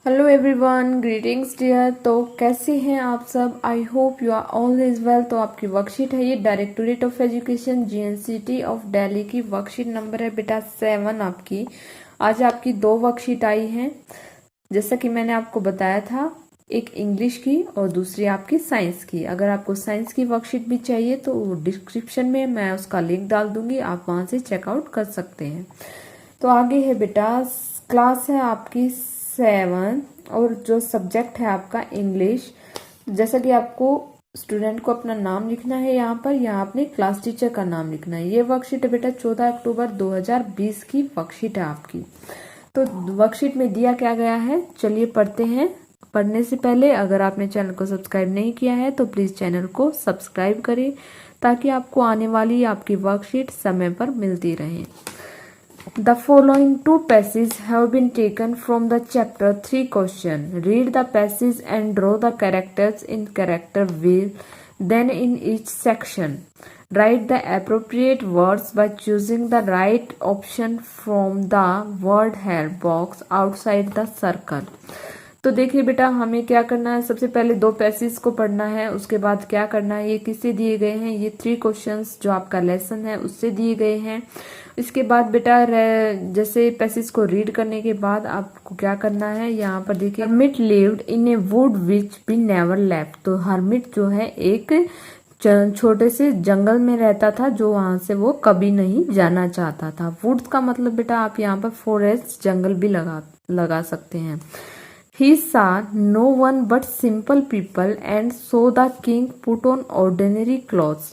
Hello everyone, greetings dear. तो कैसे हैं आप सब? I hope you are all is well. तो आपकी वर्कशीट है ये directorate of education GNCT of Delhi की वर्कशीट नंबर है बेटा 7 आपकी। आज आपकी 2 वर्कशीट आई हैं, जैसा कि मैंने आपको बताया था, एक इंग्लिश की और दूसरी आपकी साइंस की। अगर आपको साइंस की वर्कशीट भी चाहिए तो डिस्क्रिप्शन में मैं उसका लिंक डाल दूंगी, आप वहां से चेकआउट कर सकते हैं। तो आगे है बेटा, क्लास है आपकी 7 और जो सब्जेक्ट है आपका इंग्लिश। जैसा कि आपको स्टूडेंट को अपना नाम लिखना है, यहाँ अपने क्लास टीचर का नाम लिखना है। ये वर्कशीट है बेटा 14 अक्टूबर 2020 की वर्कशीट है आपकी। तो वर्कशीट में दिया क्या गया है, चलिए पढ़ते हैं। पढ़ने से पहले अगर आपने चैनल को सब्सक्राइब नहीं किया है तो प्लीज चैनल को सब्सक्राइब करें, ताकि आपको आने वाली आपकी वर्कशीट समय पर मिलती रहे। The following 2 passages have been taken from the chapter 3 question. Read the passage and draw the characters in character wheel, then in each section. Write the appropriate words by choosing the right option from the word help box outside the circle. तो देखिए बेटा, हमें क्या करना है, सबसे पहले 2 passage को पढ़ना है। उसके बाद क्या करना है, ये किससे दिए गए हैं, ये 3 क्वेश्चंस जो आपका लेसन है उससे दिए गए हैं। इसके बाद बेटा जैसे पैसेज को रीड करने के बाद आपको क्या करना है, यहाँ पर देखिए, hermit lived in A would which be never left. तो हर्मिट जो है एक छोटे से जंगल में रहता था, जो वहां से वो कभी नहीं जाना चाहता था। वुड का मतलब बेटा आप यहाँ पर फॉरेस्ट, जंगल भी लगा सकते हैं। He saw no one but simple people and so the king put on ordinary clothes.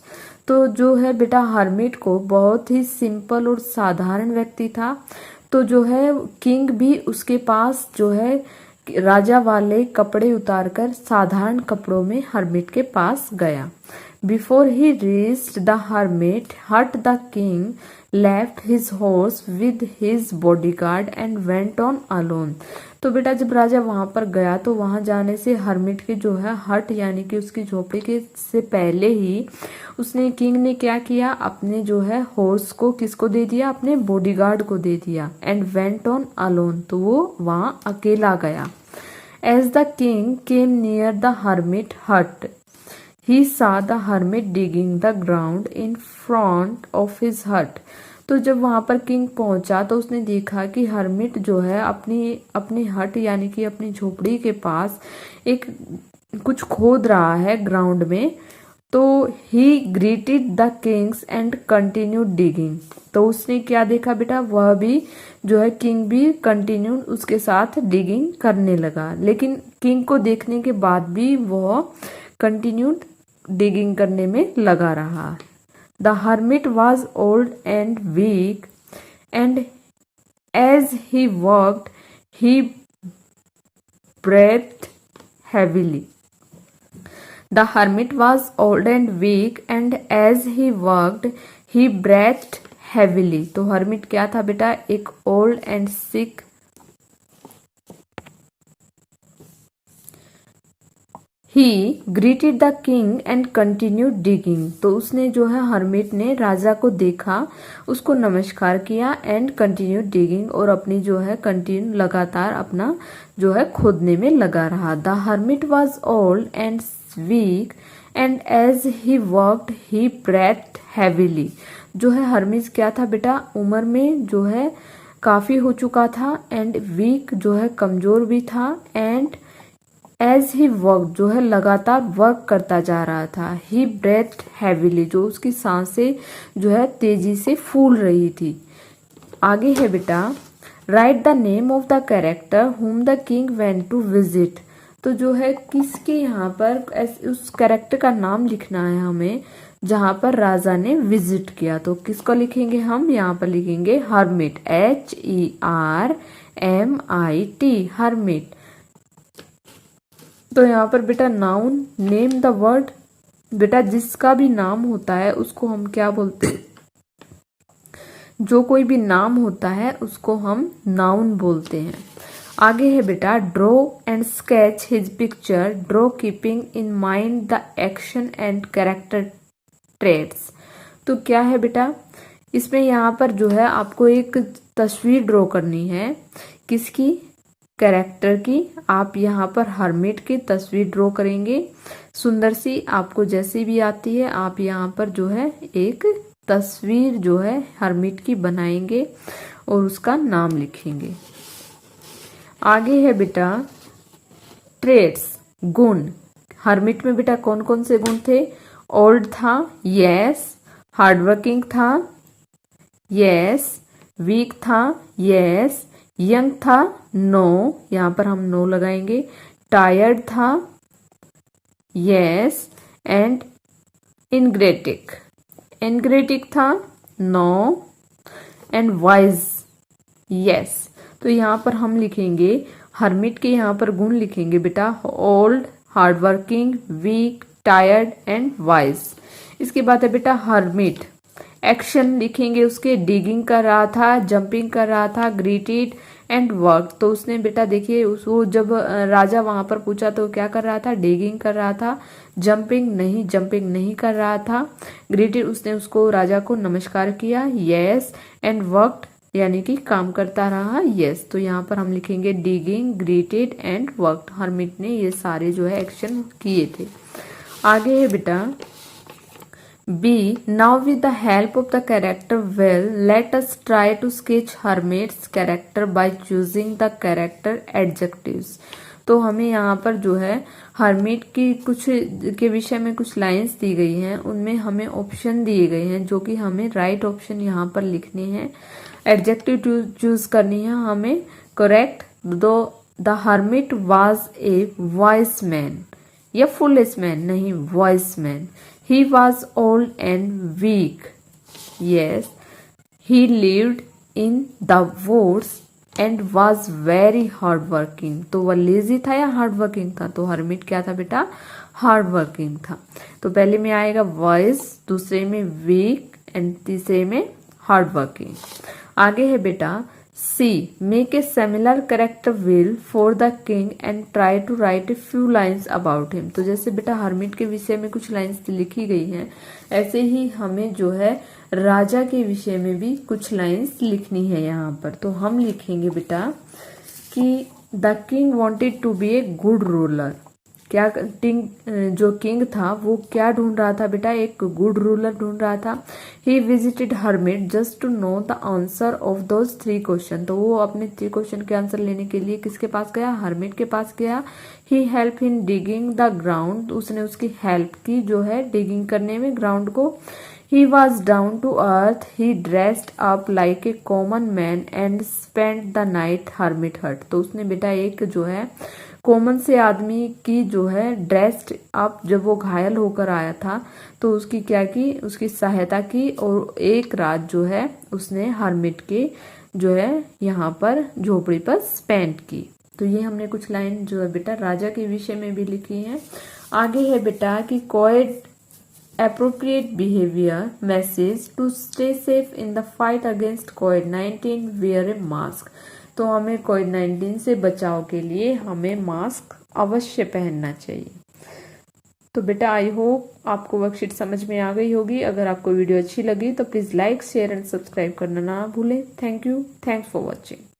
तो जो है बेटा हर्मिट को बहुत ही सिंपल और साधारण व्यक्ति था, तो जो है किंग भी उसके पास जो है राजा वाले कपड़े उतारकर साधारण कपड़ों में हर्मिट के पास गया। Before he reached the hermit hut, the king left his horse with his bodyguard and went on alone. तो बेटा जब राजा वहां पर गया तो वहां जाने से हर्मिट के जो है हट यानी कि उसकी झोपड़ी के से पहले ही उसने किंग ने क्या किया, अपने जो है हॉर्स को किसको दे दिया, अपने बॉडीगार्ड को दे दिया। एंड वेंट ऑन अलोन, तो वो वहां अकेला गया। As the king came near the hermit hut he saw the hermit digging the ground in front of his hut. तो जब वहां पर किंग पहुंचा तो उसने देखा कि हर्मिट जो है अपनी हट यानी कि अपनी झोपड़ी के पास एक कुछ खोद रहा है ग्राउंड में। तो he greeted the kings and continued digging. तो उसने क्या देखा बेटा, वह भी जो है किंग भी कंटिन्यू उसके साथ डिगिंग करने लगा। लेकिन किंग को देखने के बाद भी वह कंटिन्यूड डिगिंग करने में लगा रहा। The hermit was old and weak and as he worked he breathed heavily. The hermit was old and weak and as he worked he breathed heavily. तो हर्मिट क्या था बेटा, एक old and sick He greeted the king and continued digging. तो उसने जो है hermit ने राजा को देखा, उसको नमस्कार किया एंड continued digging, और अपनी जो है कंटिन्यू लगातार अपना जो है खोदने में लगा रहा। The hermit was old and weak and as he worked he breathed heavily. जो है हर्मिट क्या था बेटा, उम्र में जो है काफी हो चुका था, एंड वीक जो है कमजोर भी था, एंड एज ही वर्क जो है लगातार वर्क करता जा रहा था। ही ब्रेथ हैवीली, जो उसकी सांसें जो है तेजी से फूल रही थी। आगे है बेटा, write the name of the character whom the king went to visit. तो जो है किसके यहाँ पर उस कैरेक्टर का नाम लिखना है हमें जहां पर राजा ने विजिट किया। तो किसको लिखेंगे हम, यहाँ पर लिखेंगे हर्मिट, HERMIT, हर्मिट। तो यहाँ पर बेटा नाउन, नेम द वर्ड, बेटा जिसका भी नाम होता है उसको हम क्या बोलते हैं, जो कोई भी नाम होता है उसको हम नाउन बोलते हैं। आगे है बेटा, draw and sketch his picture, draw keeping in mind the action and character traits. तो क्या है बेटा, इसमें यहाँ पर जो है आपको एक तस्वीर ड्रॉ करनी है, किसकी, कैरेक्टर की। आप यहाँ पर हर्मिट की तस्वीर ड्रॉ करेंगे सुंदर सी, आपको जैसी भी आती है आप यहाँ पर जो है एक तस्वीर जो है हर्मिट की बनाएंगे और उसका नाम लिखेंगे। आगे है बेटा ट्रेड्स, गुण। हर्मिट में बेटा कौन कौन से गुण थे? ओल्ड था, यस। हार्डवर्किंग था, यस। वीक था, यस। यंग था, नो, यहां पर हम नो लगाएंगे। टायर्ड था, यस। एंड इनग्रेटिक, इनग्रेटिक था, नो। And wise, yes. तो यहाँ पर हम लिखेंगे हर्मिट के यहाँ पर गुण लिखेंगे बेटा old, hardworking, weak, tired and wise. इसके बाद है बेटा हर्मिट, एक्शन लिखेंगे उसके, डिगिंग कर रहा था, जंपिंग कर रहा था, ग्रीटेड एंड वर्क। तो उसने बेटा देखिए वो जब राजा वहां पर पूछा तो क्या कर रहा था? डिगिंग कर रहा था। जंपिंग नहीं कर रहा था। ग्रीटेड, उसने उसको राजा को नमस्कार किया, यस। एंड वर्क यानी कि काम करता रहा, यस। तो यहाँ पर हम लिखेंगे digging, greeted and work. Hermit ने ये सारे जो है एक्शन किए थे। आगे है बेटा B. Now with the help of the character well, let us try to sketch Hermit's character by choosing the character adjectives. तो हमें यहाँ पर जो है हर्मिट की कुछ के विषय में कुछ लाइंस दी गई हैं, उनमें हमें ऑप्शन दिए गए हैं जो कि हमें राइट ऑप्शन यहाँ पर लिखने हैं। एडजेक्टिव चूज करनी है हमें करेक्ट। दो the hermit was a wise man या फुलेस मैन, नहीं wise man. He was old and weak. Yes. He lived in the woods and was very hardworking. तो वह लेजी था या हार्डवर्किंग था? तो हर्मिट क्या था बेटा? हार्डवर्किंग था। तो पहले में आएगा वाइज, दूसरे में वीक एंड तीसरे में हार्डवर्किंग। आगे है बेटा C. Make a similar character will for the king and try to write a few lines about him. तो जैसे बेटा हर्मिट के विषय में कुछ लाइंस लिखी गई हैं, ऐसे ही हमें जो है राजा के विषय में भी कुछ लाइंस लिखनी है यहाँ पर। तो हम लिखेंगे बेटा कि the king wanted to be a good ruler. क्या जो किंग था वो क्या ढूंढ रहा था बेटा? एक गुड रूलर ढूंढ रहा था। He visited hermit just to know the answer of those 3 question. तो वो अपने 3 क्वेश्चन के आंसर लेने के लिए किसके पास गया? हर्मिट के पास गया। He help in digging the ground, उसने उसकी हेल्प की जो है डिगिंग करने में ग्राउंड को। He was down to earth, he dressed up like a common man and spend the night hermit hut. तो उसने बेटा एक जो है कॉमन से आदमी की जो है ड्रेस्ड अप, जब वो घायल होकर आया था तो उसकी क्या की? उसकी सहायता की और एक रात जो है उसने हर्मिट के जो है यहाँ पर झोपड़ी पर स्पेंड की। तो ये हमने कुछ लाइन जो है बेटा राजा के विषय में भी लिखी है। आगे है बेटा कि Covid appropriate behavior message to stay safe in the fight against COVID-19 wear a mask। तो हमें कोविड-19 से बचाव के लिए हमें मास्क अवश्य पहनना चाहिए। तो बेटा आई होप आपको वर्कशीट समझ में आ गई होगी। अगर आपको वीडियो अच्छी लगी तो please like, share and subscribe करना ना भूलें। Thank you, thanks for watching.